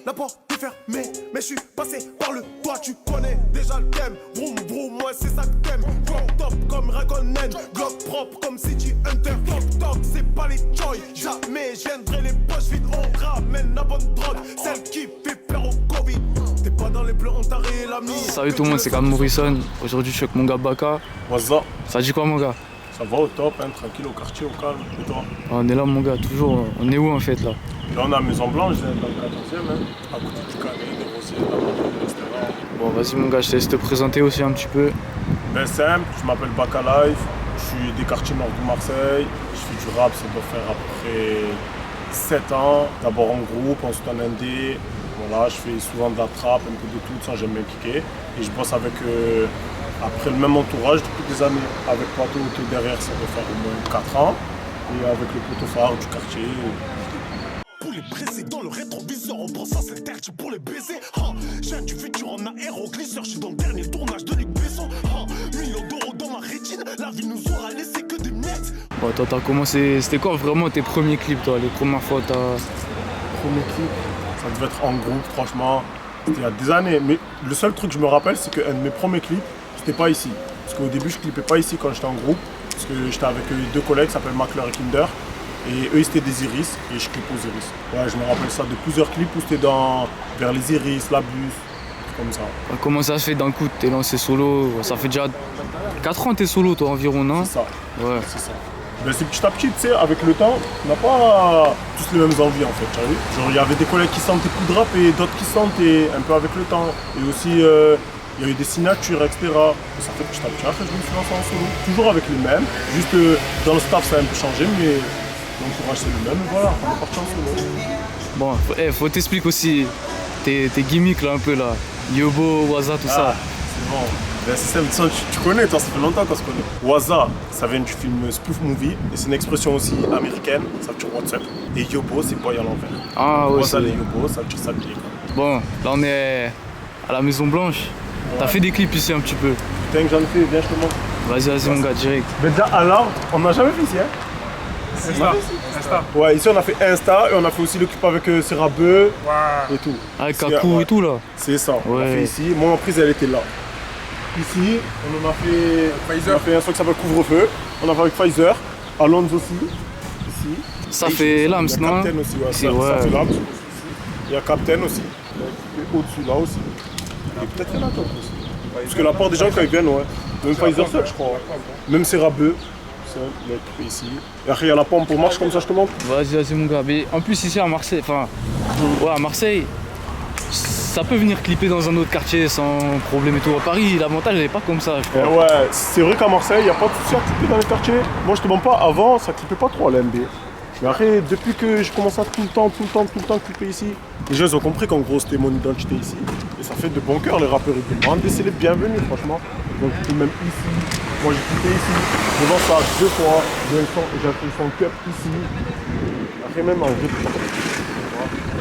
la porte est fermée, mais je suis passé par le toit, tu connais déjà le thème. Vroom vroom, moi c'est ça que t'aimes. Glock top comme Raikkonen, Glock propre comme City Hunter. Toc toc, c'est pas les joy, jamais je viendrai les poches vides. On ramène la bonne drogue, celle qui fait peur au Covid. T'es pas dans les bleus, on t'a l'ami. Salut tout le monde, c'est Cam Morrison. Aujourd'hui je suis avec mon gars Baka. What's up? Ça dit quoi mon gars? Ça va au top, hein, tranquille au quartier, au calme. Et toi? On est là mon gars, toujours. On est où en fait là? Là on est à Maison Blanche, dans le 14e, hein, à côté du Canet, des Rossiers, etc. Bon vas-y mon gars, je te laisse te présenter aussi un petit peu. Ben simple, je m'appelle Baka Life, je suis des quartiers nord de Marseille. Je fais du rap, ça doit faire à peu près 7 ans. D'abord en groupe, ensuite en indé. Voilà, je fais souvent de la trappe, un peu de tout, ça j'aime bien kicker. Et je bosse avec, après le même entourage depuis des années. Avec Plateau Auto derrière, ça doit faire au moins 4 ans. Et avec le poteau phare du quartier. Pour les presser dans le rétroviseur, on prend ça, c'est interdit pour les baiser. Ha, j'ai du futur en aéroglisseur, je suis dans le dernier tournage de Luc Besson. Millions d'euros dans ma rétine, la vie nous aura laissé que des miettes. Bon, toi t'as commencé, c'était quoi vraiment tes premiers clips toi? Les premières fois t'as... Premier clip, ça devait être en groupe, franchement. C'était il y a des années. Mais le seul truc que je me rappelle, c'est qu'un de mes premiers clips, c'était pas ici. Parce qu'au début, je clippais pas ici quand j'étais en groupe. Parce que j'étais avec deux collègues qui s'appellent Macler et Kinder. Et eux, c'était des iris et je clippe aux iris. Ouais, je me rappelle ça de plusieurs clips où c'était vers les iris, la bus, comme ça. Comment ça se fait d'un coup t'es lancé solo? Ça fait déjà 4 ans t'es solo toi environ, non? C'est ça. Ouais. C'est ça. Ben, c'est petit à petit, tu sais, avec le temps, on n'a pas tous les mêmes envies en fait, tu as vu? Genre, il y avait des collègues qui sentaient plus de rap et d'autres qui sentaient un peu avec le temps. Et aussi, il y a eu des signatures, etc. Et ça fait petit à petit, après, je me suis lancé en solo. Toujours avec les mêmes. Juste dans le staff, ça a un peu changé, mais l'entourage, c'est le même. Et voilà, on est parti en solo. Bon, faut t'expliquer aussi tes gimmicks là un peu là. Yobo, Waza, tout ça. C'est bon. Ben, c'est ça, tu connais, toi, ça fait longtemps qu'on se connaît. Waza, ça vient du film Spoof Movie, et c'est une expression aussi américaine, ça veut dire WhatsApp. Et Yobo, c'est boy à l'envers. Ah ouais. Waza, les Yobo, ça veut dire s'habiller. Bon, là on est à la Maison Blanche. Ouais. T'as fait des clips ici un petit peu. Putain que j'en ai fait, viens je te montre. Vas-y mon gars, direct. Mais déjà à l'arbre, on n'a jamais fait ici, hein. Insta. Ouais, ici on a fait Insta et on a fait aussi le clip avec Serabeu et tout. Avec Kakou et tout là. C'est ça, on ouais. a fait ici. Mon emprise elle était là. Ici, on en a fait Pfizer. On a fait un truc qui s'appelle Couvre-feu. On a fait avec Pfizer, Alonso aussi. Ici. Ça fait Lams, non? Il y a Captain aussi, ouais. Ça fait Lams. Il y a Captain aussi. Et au-dessus là aussi. Et peut-être qu'il y en a d'autres aussi. Parce que la part des gens quand ils viennent, ouais. Même Pfizer seul, je crois. Même Serabeu. Il est ici. Et après il y a la pompe pour marche comme ça, je te montre. Vas-y mon gars. Mais en plus ici à Marseille, enfin, ouais à Marseille, ça peut venir clipper dans un autre quartier sans problème et tout. À Paris, l'avantage elle est pas comme ça, je crois. Ouais, c'est vrai qu'à Marseille, il n'y a pas de souci à clipper dans les quartiers. Moi je te mens pas, avant ça clippait pas trop à l'MB. Mais après, depuis que j'ai commencé à tout le temps clipper ici, les gens ils ont compris qu'en gros c'était mon identité ici. Et ça fait de bon cœur les rappeurs et tout. C'est les bienvenus franchement. Donc même ici, moi j'ai clippé ici, devant ça 2 fois, j'ai fait son cup ici. Après même en vrai,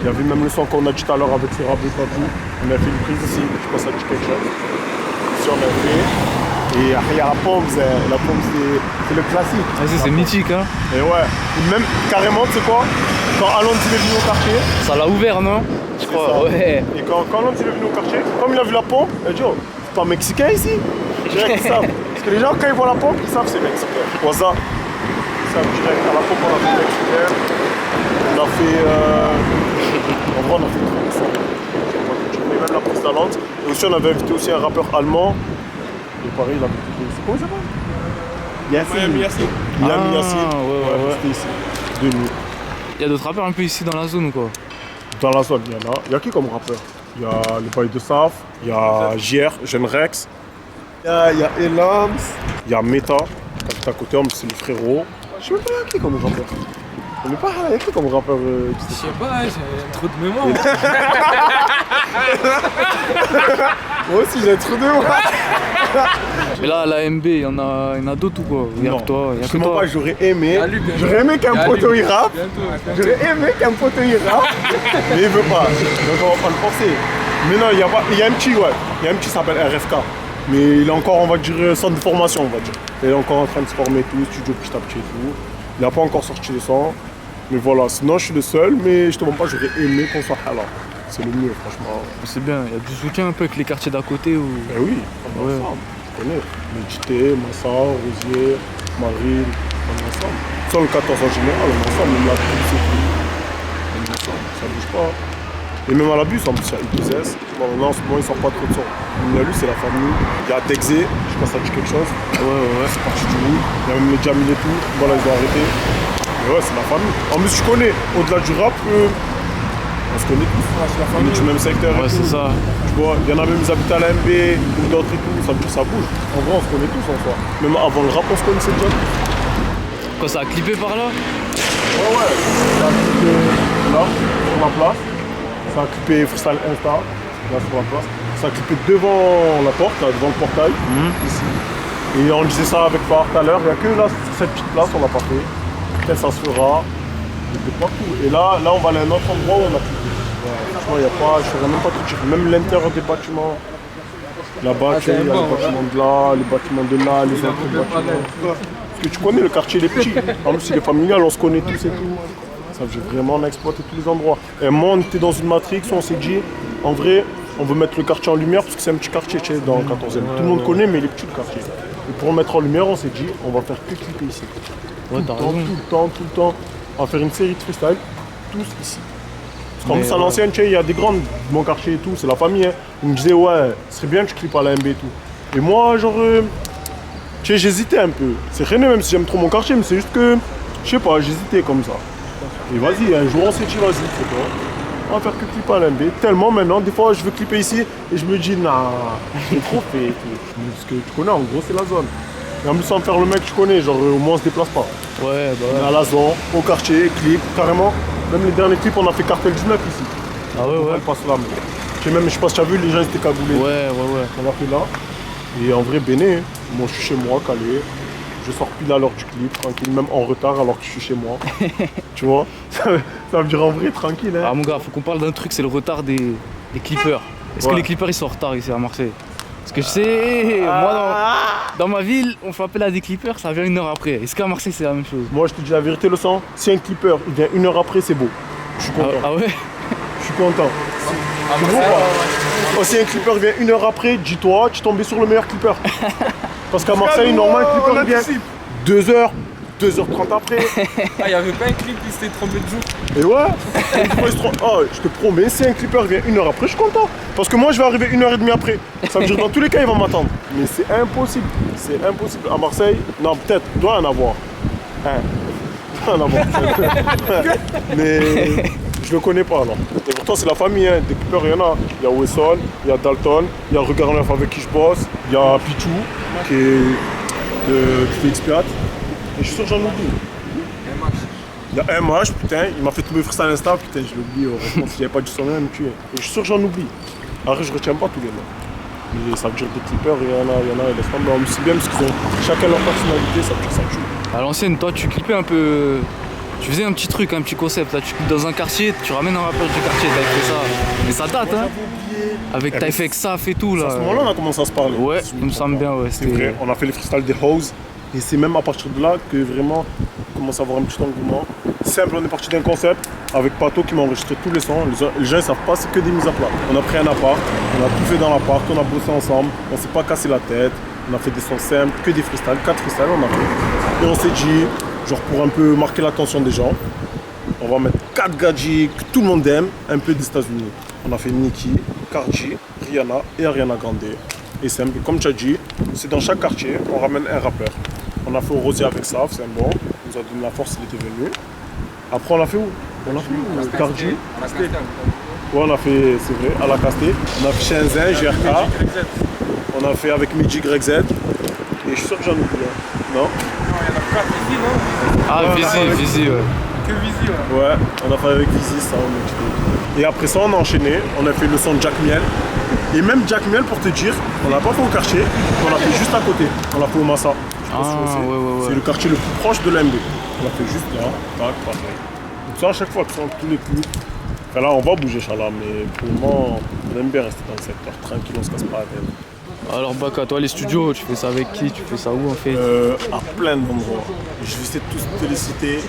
il y avait même le son qu'on a dit tout à l'heure avec ces rap et tout. On a fait une prise ici, je pense à du quelque chose. Ici on a fait. Et après il y a la pompe c'est le classique. Vas-y, c'est mythique hein. Et ouais, et même carrément tu sais quoi, quand Alonso est venu au quartier. Ça l'a ouvert non? Je crois, ouais. Et quand Alonso est venu au quartier, comme il a vu la pompe, il a dit oh, c'est pas mexicain ici? Direct, ils savent. Parce que les gens quand ils voient la pompe, ils savent c'est mexicain. Waza, ils savent direct, à la pompe on a fait mexicain. On a fait en vrai on a fait tout ça. Même la prise d'Alonso. Et aussi on avait invité aussi un rappeur allemand. Et pareil, il a invité aussi. Comment il s'appelle? Yassine. Miami Yassine. Ouais. C'était ici. 2000. Il y a d'autres rappeurs un peu ici dans la zone ou quoi? Dans la zone, il y en a. Il y a qui comme rappeur? Il y a le boy de Saf, il y a JR, Jeune Rex, il y a Elams, il y a Meta, qui est à côté, c'est le frérot. Je sais même pas il y a qui comme rappeur. On n'est pas il y a qui comme rappeur Je sais pas, j'ai trop de mémoire. Moi aussi j'ai trop de mémoire. Mais là, à la MB, il y en a d'autres ou quoi? Il y a que toi, il y a que toi. J'aurais aimé qu'un poteau il rappe. J'aurais aimé qu'un poteau il rappe. Mais il veut pas. Donc on va pas le forcer. Mais non, il y a un petit, ouais. Il y a un petit qui s'appelle RFK. Mais il est encore, on va dire, centre de formation, on va dire. Il est encore en train de se former tout, studio petit à petit et tout. Il n'a pas encore sorti le son. Mais voilà, sinon je suis le seul, mais je te montre pas, j'aurais aimé qu'on soit là. c'est le mieux, franchement. C'est bien, il y a du soutien un peu avec les quartiers d'à côté ou. Eh oui, on est Ouais. ensemble. Tu connais. Médité, Massa, Rosier, Marine, on est ensemble. Sans le 14 en général, on est ensemble. Même la bus, c'est tout. On est ensemble, ça bouge pas. Et même à la bus, en plus, il y a I2S. Bon, maintenant, en ce moment, ils sortent pas trop de son. Il y a lui, c'est la famille. Il y a Dexé, je sais pas si ça dit quelque chose. Ouais. C'est parti du bout. Il y a même les Jamil et tout. Voilà, ils ont arrêté. Mais ouais, c'est la famille. En plus, je connais, au-delà du rap, on se connaît tous. On est du même secteur. et Ouais, tout. c'est ça. Tu vois, il y en a même qui habitent à l'AMB ou d'autres et tout. Ça veut dire que ça bouge. En vrai, on se connaît tous en soi. Même avant le rap, on se connaissait déjà tous. Quoi, ça a clippé par là? Ouais. Ça a clippé là, sur la place. Ça a clippé Freestyle Insta, là sur la place. Ça a clippé devant la porte, là, devant le portail, ici. Et on disait ça avec Far tout à l'heure. Il n'y a que là, sur cette petite place, on l'a pas fait. Peut-être ça se fera. C'était pas cool. Et là, on va aller à un autre endroit où on a clippé. Ouais, franchement, il n'y a pas, je ne saurais même pas tout dire. Même l'intérieur des bâtiments. Là-bas, tu sais, il y a les bâtiments de là, les bâtiments de là, les autres bâtiments. Parce que tu connais, le quartier, il est petit. En plus, il est familial, on se connaît tous et tout. Ça veut dire vraiment, on a exploité tous les endroits. Et moi, on était dans une matrix où on s'est dit, en vrai, on veut mettre le quartier en lumière parce que c'est un petit quartier, tu sais, dans le 14e. Tout le monde connaît, mais il est petit, le quartier. Et pour le mettre en lumière, on s'est dit, on va faire que clipper ici. Ouais, t'as raison. Tout le temps. On va faire une série de freestyle, tous ici. Parce qu'en Mais plus, à l'ancienne, tu sais, il y a des grandes de mon quartier et tout, c'est la famille. Hein. Ils me disaient, ouais, ce serait bien que tu clippes à la MB et tout. Et moi, genre, tu sais, j'hésitais un peu. C'est rien, même si j'aime trop mon quartier, mais c'est juste que, je sais pas, j'hésitais comme ça. Et vas-y, un jour, on s'est dit, vas-y, c'est quoi. On va faire que clipper à la MB. Tellement maintenant, des fois, je veux clipper ici et je me dis, nah, j'ai trop fait et tout. Parce que tu connais, en gros, c'est la zone. Et en plus, sans faire le mec que je connais, genre, au moins, on se déplace pas. Ouais, bah On est ouais. à la zone, au quartier, clip, carrément. Même les derniers clips, on a fait Cartel 19 ici. Ah ouais, ouais. Elle passe là. Mais... Même, je sais pas si tu as vu, les gens étaient cagoulés. Ouais. On a fait là. Et en vrai, béné. Moi, je suis chez moi, calé. Je sors pile à l'heure du clip, tranquille, même en retard alors que je suis chez moi. Tu vois, ça veut dire en vrai, tranquille. Hein. Ah mon gars, faut qu'on parle d'un truc, c'est le retard des clippers. Est-ce que Ouais. les clippers ils sont en retard ici à Marseille? Parce que je sais, moi dans ma ville, on fait appel à des clippers, ça vient 1 heure après. Est-ce qu'à Marseille c'est la même chose? Moi, je te dis la vérité, le sang. Si un clipper, il vient 1 heure après, c'est beau. Je suis content. Ah ouais? Je suis content. Tu vois ou pas? Oh, si un clipper vient 1 heure après, dis-toi, tu es tombé sur le meilleur clipper. Parce qu'à Marseille, normalement, un clipper vient 2 heures, 2h30 après. Ah, y'avait pas un clip qui s'était trompé de jour. Et ouais, une fois, il se trompe. Oh, je te promets, si un clipper vient 1 heure après, je suis content. Parce que moi, je vais arriver 1h30 après. Ça veut dire dans tous les cas, il va m'attendre. Mais c'est impossible. C'est impossible. À Marseille, non, peut-être, il doit y en avoir. Il doit y en avoir. Mais je le connais pas, non. Et pourtant, c'est la famille, hein. Des clippers, il y en a. Il y a Wesson, il y a Dalton, il y a Regard Neuf avec qui je bosse, il y a Pichou, qui fait Expiat. Et je suis sûr que j'en oublie. Il y a un match, putain, il m'a fait tomber freestyle Insta, putain, je l'oublie, heureusement, si j'avais pas dû sonner, il me tuer. Et je suis sûr que j'en oublie. Après, je retiens pas tous les noms. Mais ça veut dire des clippers, il y en a, ils laissent pas. Mais c'est bien parce qu'ils ont chacun leur personnalité, ça veut dire que ça tue. À l'ancienne, toi tu clippais un peu. Tu faisais un petit truc, un petit concept. Là, tu clippes dans un quartier, tu ramènes un rappeur du quartier, t'avais fait ça. Mais ça date, hein. Avec t'avais fait que ça, fait tout là. À ce moment-là, on a commencé à se parler. Ouais, Si je il me semble bien, ouais. C'est vrai, on a fait les freestyles des Hoes. Et c'est même à partir de là que vraiment on commence à avoir un petit engouement. Simple, on est parti d'un concept avec Pato qui m'a enregistré tous les sons. Les gens ne savent pas, c'est que des mises à plat. On a pris un appart, on a tout fait dans l'appart, on a bossé ensemble, on s'est pas cassé la tête, on a fait des sons simples, que des freestyles, 4 freestyles on a fait. Et on s'est dit, genre pour un peu marquer l'attention des gens, on va mettre 4 gadgets que tout le monde aime, un peu des États-Unis. On a fait Nicki, Cardi, Rihanna et Ariana Grande. Et simple, comme tu as dit, c'est dans chaque quartier, on ramène un rappeur. On a fait au Rosier avec ça, c'est un bon, il nous a donné la force, il était venu. Après on a fait où? On a fait où? Cardi. Ouais, on a fait, c'est vrai, à la Casté. On a fait Shenzhen, GRK. On a fait avec Midi GZ. Et je suis sûr que j'en oublie. Non? Non, il y en a 4 ici, non? Ah, Ouais, Visi, ouais. Que Visi, ouais. Ouais, on a fait avec Visi, ça, on a dit. Et après ça, on a enchaîné. On a fait le son de Jack Miel. Et même Jack Miel, pour te dire, on l'a pas fait au quartier, on l'a fait juste à côté. On l'a fait au Massa. Ah, ouais. C'est le quartier le plus proche de l'MB. On l'a fait juste là, tac, pareil. Donc ça, à chaque fois, tous les clips. Enfin là, on va bouger, Inch'Allah, mais pour le moment, on aime bien rester dans le secteur tranquille, on se casse pas la tête. Alors Baka, toi les studios, tu fais ça avec qui? Tu fais ça où en fait? À plein d'endroits. Je vais essayer de tous te les citer.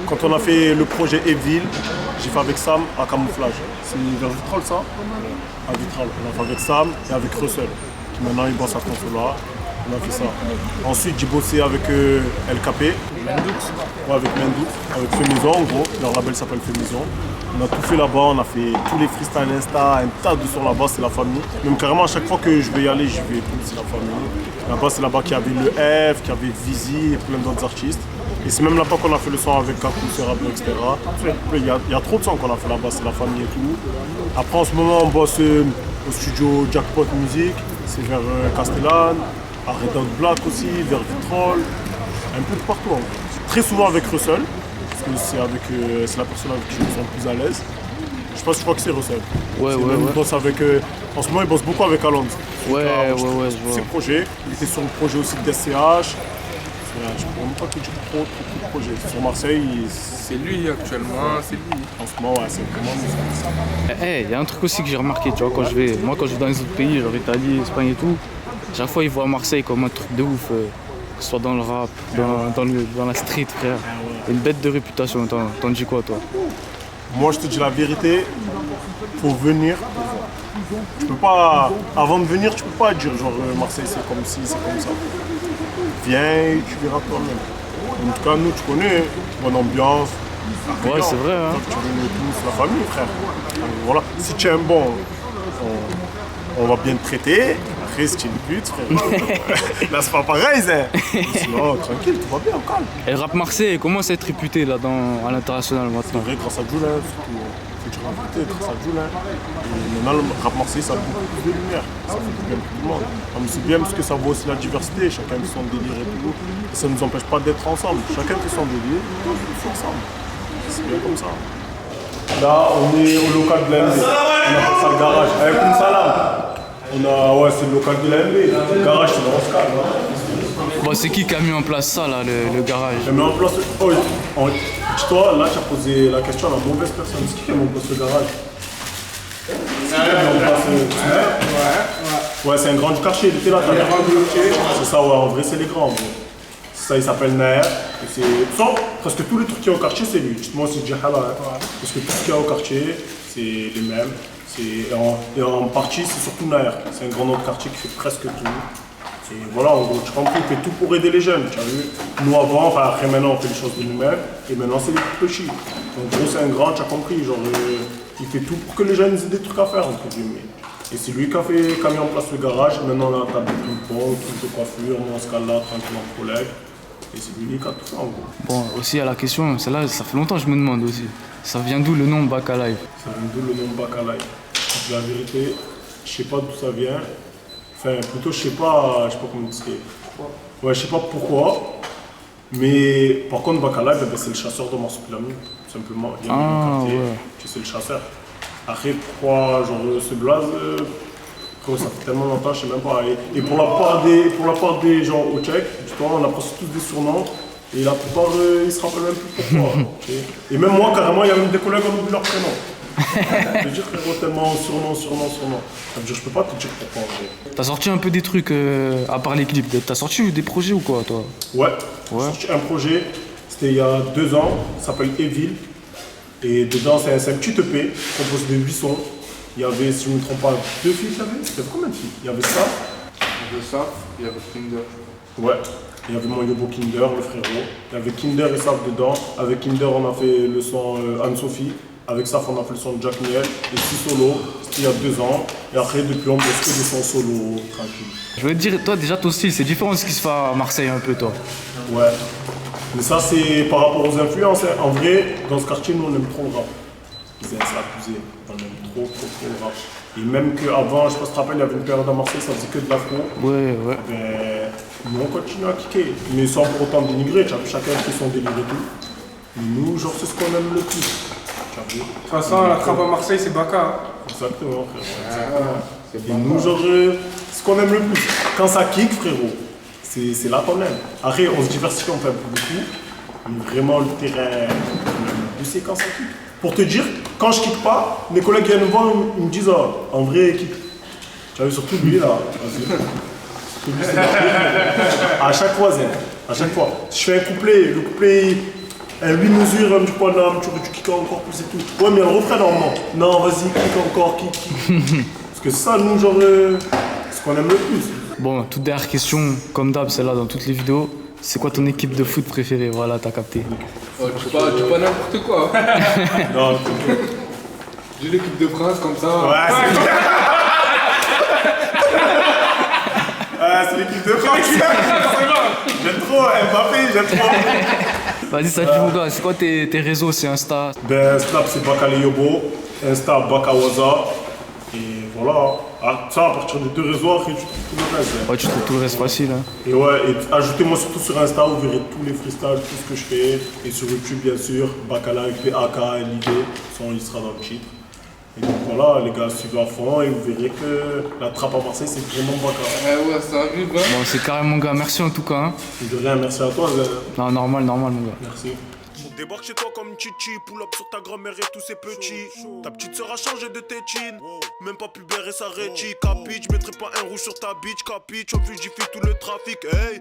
Quand on a fait le projet Evil, j'ai fait avec Sam à Camouflage. C'est vers Vitrolles ça? À Vitrolles. On a fait avec Sam et avec Russell, qui maintenant il bosse à Consola. On a fait ça. Ensuite j'ai bossé avec LKP. Ouais, avec Mendoux, avec Fémaison en gros. Leur label s'appelle Fémaison. On a tout fait là-bas, on a fait tous les freestyle Insta, un tas de sons là-bas, c'est la famille. Même carrément à chaque fois que je vais y aller, je vais, c'est la famille. Là-bas c'est là-bas qu'il y avait le F, qu'il y avait Vizi et plein d'autres artistes. Et c'est même là-bas qu'on a fait le son avec Kakou, Serabio, etc. Il y a trop de sons qu'on a fait là-bas, c'est la famille et tout. Après en ce moment on bosse au studio Jackpot Music, c'est vers Castellane, à Red Out Black aussi, vers Vitrolles, un peu de partout. Hein. Très souvent avec Russell. C'est la personne avec qui je me sens le plus à l'aise. Je crois que c'est Russell. Ouais. Il bosse avec, en ce moment, il bosse beaucoup avec Alonso. Ouais, je vois. Ses projets. Il était sur le projet aussi de DSCH. Je ne pourrais même pas te dire trop de projets. Sur Marseille, C'est lui actuellement, c'est lui. en ce moment, ouais, c'est vraiment Il y a un truc aussi que j'ai remarqué, tu vois, quand je vais dans les autres pays, genre Italie, Espagne et tout, chaque fois ils voient Marseille comme un truc de ouf, que ce soit dans le rap, dans la street, frère. Une bête de réputation, t'en dis quoi toi? Moi, je te dis la vérité, faut venir. Tu peux pas, avant de venir, tu peux pas dire genre Marseille c'est comme ci, c'est comme ça. Viens et tu verras toi-même. En tout cas, nous, tu connais, bonne ambiance. Ouais, c'est vrai, hein. Tu veux tout, c'est la famille, frère. Donc, voilà, si tu es un bon, on va bien te traiter. Après, si tu es une pute, frère, là c'est pas pareil, ça. Sinon, tranquille, tout va bien, calme. Et le rap marseillais commence à être réputé là, à l'international maintenant. C'est vrai, grâce à Joulin, surtout. Faut dire la vérité, grâce à Joulin. Et maintenant, le rap marseillais, ça a beaucoup plus de lumière. Ça fait du bien pour tout le monde. C'est bien parce que ça voit aussi la diversité, chacun fait son délire et tout. Et ça ne nous empêche pas d'être ensemble. Chacun fait son délire, on fait ensemble. C'est bien comme ça. Là, on est au local de l'AMB. On appelle ça le garage. Avec une salade. C'est le local de l'AMB. Le garage, c'est le Roscal. Bon, c'est qui a mis en place ça là, le garage? J'ai mis en place. Dis-toi, là, tu as posé la question à la mauvaise personne. C'est qui a mis en place le garage? Ouais, c'est un grand du quartier, il était là. C'est ça, ouais, en vrai, c'est les grands. Bon. Ça, il s'appelle Naer. Presque tous les trucs qu'il y a au quartier, c'est lui. Moi, c'est Djihala. Hein. Parce que tout ce qu'il y a au quartier, c'est les mêmes. Et en partie, c'est surtout Naer. C'est un grand nom de quartier qui fait presque tout. Et voilà, en gros, tu comprends, il fait tout pour aider les jeunes. Tu as vu? Nous, avant, après, maintenant, on fait les choses de nous-mêmes. Et maintenant, c'est les plus petits. En gros, c'est un grand, tu as compris. Genre, il fait tout pour que les jeunes aient des trucs à faire, entre guillemets. Et c'est lui qui a mis en place le garage. Maintenant, on a la table de ping-pong, truc de coiffure, on se cale là, tranquillement, collègue. Et c'est lui qui a tout fait, en gros. Bon, aussi à la question, celle-là, ça fait longtemps que je me demande aussi. Ça vient d'où le nom Baka Live? Ça vient d'où le nom Baka Live? La vérité, je sais pas d'où ça vient. Enfin, plutôt, je sais pas comment expliquer. Ouais, je sais pas pourquoi. Mais par contre, Baka Live, c'est le chasseur de Marsupilami, tout simplement. Il y a ouais. C'est le chasseur. Après, pourquoi genre ce blaze, ça fait tellement longtemps, je sais même pas. Et pour la part des gens au Tchèque, on a presque tous des surnoms. Et la plupart, ils se rappellent même plus pourquoi. Okay. Et même moi, carrément, il y a même des collègues qui ont oublié leur prénom. Je peux dire frérot, tellement surnom. Ça veut dire, je peux pas te dire pourquoi. T'as sorti un peu des trucs, à part les clips. T'as sorti des projets ou quoi, toi? Ouais. J'ai sorti un projet, c'était il y a 2 ans, ça s'appelle Evil. Et dedans, c'est un petit EP composé de 8 sons. Il y avait, si je ne me trompe pas, 2 filles, c'était combien de filles? Il y avait ça. Il y avait Kinder. Ouais. Il y avait mon Yobo Kinder, le frérot. Il y avait Kinder et Saf dedans. Avec Kinder, on a fait le son Anne-Sophie. Avec Saf, on a fait le son Jack Miel. Et 6 solos, c'était il y a 2 ans. Et après, depuis, on bosse que des sons solo, tranquille. Je veux te dire, toi, déjà, ton style, c'est différent de ce qui se fait à Marseille un peu, toi. Ouais. Mais ça, c'est par rapport aux influences. Hein. En vrai, dans ce quartier, nous, on aime trop le rap. C'est abusé. On aime trop le rap. Et même qu'avant, je sais pas si tu te rappelles, il y avait une période à Marseille, ça faisait que de l'afro. Ouais. Ben, nous, on continue à kicker. Mais sans pour autant dénigrer. Tu as vu, chacun fait son délire et tout. Mais nous, genre, c'est ce qu'on aime le plus. Tu as vu? De toute façon, la trappe à Marseille, c'est Baka. Exactement, frère. Et nous, genre, ce qu'on aime le plus. Quand ça kick, frérot. C'est là qu'on aime. Après, on se diversifie, on fait beaucoup. Mais vraiment, le terrain, c'est quand ça kick. Pour te dire, quand je kick pas, mes collègues viennent me voir, ils me disent, oh, en vrai, kick. T'as vu surtout lui là. Vas-y. Surtout lui, c'est la- À chaque fois, Zen. À chaque fois. Si je fais un couplet, le couplet. 8 mesures, du point d'âme, tu kicks encore plus et tout. Ouais, mais un refrain normalement. Non, vas-y, kick encore, kick. Parce que ça, nous, genre, ce qu'on aime le plus. Bon, toute dernière question, comme d'hab, celle-là dans toutes les vidéos. C'est quoi ton équipe de foot préférée? Voilà, t'as capté. Oh, tu pas n'importe quoi. Non, J'ai l'équipe de France comme ça. ouais, c'est l'équipe de France. J'aime trop Mbappé, j'aime trop. Vas-y, salut mon gars, c'est quoi tes réseaux? C'est Insta? Ben, Snap, c'est Bakale Yobo. Insta, Bakawaza. Et voilà. Ah, ça, à partir des 2 réseaux, après, tu trouves tout le reste. Hein. Ouais, tu trouves tout le reste facile. Hein. Et ouais, et ajoutez-moi surtout sur Insta, vous verrez tous les freestyles, tout ce que je fais. Et sur YouTube, bien sûr, Bakala avec les AK et l'idée. Son, il sera dans le titre. Et donc voilà, les gars, suivez à fond et vous verrez que la trappe à Marseille, c'est vraiment Bakala. Ouais, ça arrive, hein. Bon, c'est carré mon gars, merci en tout cas. Hein. Et de rien, merci à toi, Zen. Non, normal mon gars. Merci. Débarque chez toi comme Chichi, pull up sur ta grand-mère et tous ses petits. Ta petite sœur a changé de tétine, même pas pubère et sa rétie. Capiche, je mettrai pas un rouge sur ta bitch, capiche. Au fugifie tout le trafic, hey.